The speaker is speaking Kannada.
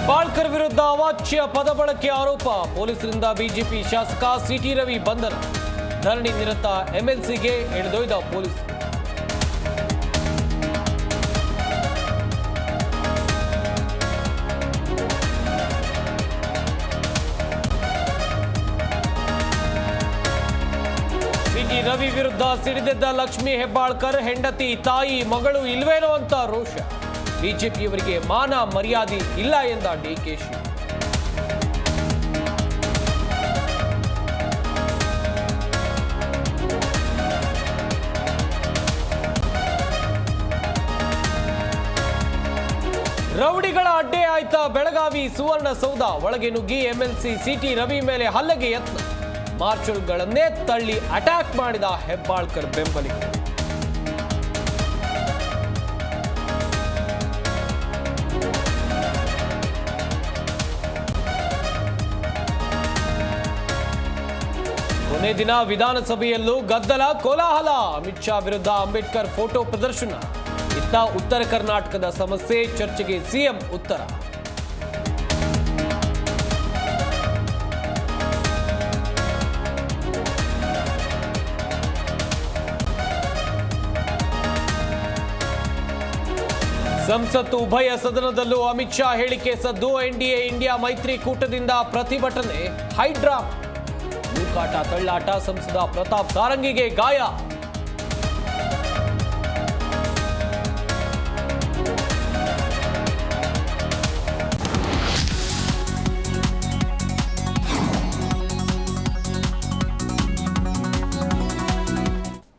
ಹೆಬ್ಬಾಳ್ಕರ್ ವಿರುದ್ಧ ಅವಾಚ್ಯ ಪದ ಬಳಕೆ ಆರೋಪ. ಪೊಲೀಸರಿಂದ ಬಿಜೆಪಿ ಶಾಸಕ ಸಿಟಿ ರವಿ ಬಂಧನ. ಧರಣಿ ನಿರತ ಎಂಎಲ್ಸಿಗೆ ಎಳೆದೊಯ್ದ ಪೊಲೀಸರು. ಸಿಟಿ ರವಿ ವಿರುದ್ಧ ಸಿಡಿದೆದ್ದ ಲಕ್ಷ್ಮೀ ಹೆಬ್ಬಾಳ್ಕರ್. ಹೆಂಡತಿ, ತಾಯಿ, ಮಗಳು ಇಲ್ವೇನೋ ಅಂತ ರೋಷ. ಬಿಜೆಪಿಯವರಿಗೆ ಮಾನ ಮರ್ಯಾದೆ ಇಲ್ಲ ಎಂದ ಡಿಕೆಶಿ. ರೌಡಿಗಳ ಅಡ್ಡೆ ಆಯ್ತಾ ಬೆಳಗಾವಿ ಸುವರ್ಣಸೌಧ. ಒಳಗೆ ನುಗ್ಗಿ ಎಂಎಲ್ಸಿ ಸಿಟಿ ರವಿ ಮೇಲೆ ಹಲ್ಲೆಗೆ ಯತ್ನ. ಮಾರ್ಷಲ್ಗಳನ್ನೇ ತಳ್ಳಿ ಅಟ್ಯಾಕ್ ಮಾಡಿದ ಹೆಬ್ಬಾಳ್ಕರ್ ಬೆಂಬಲಿಗರು. ಕೊನೆ ದಿನ ವಿಧಾನಸಭೆಯಲ್ಲೂ ಗದ್ದಲ, ಕೋಲಾಹಲ. ಅಮಿತ್ ಶಾ ವಿರುದ್ಧ ಅಂಬೇಡ್ಕರ್ ಫೋಟೋ ಪ್ರದರ್ಶನ. ಇತ್ತ ಉತ್ತರ ಕರ್ನಾಟಕದ ಸಮಸ್ಯೆ ಚರ್ಚೆಗೆ ಸಿಎಂ ಉತ್ತರ. ಸಂಸತ್ತು ಉಭಯ ಸದನದಲ್ಲೂ ಅಮಿತ್ ಶಾ ಹೇಳಿಕೆ ಸದ್ದು. ಎನ್ಡಿಎ ಇಂಡಿಯಾ ಮೈತ್ರಿಕೂಟದಿಂದ ಪ್ರತಿಭಟನೆ, ಹೈಡ್ರಾ, ನೂಕಾಟ, ತಳ್ಳಾಟ. ಸಂಸದ ಪ್ರತಾಪ್ ಸಾರಂಗಿಗೆ ಗಾಯ.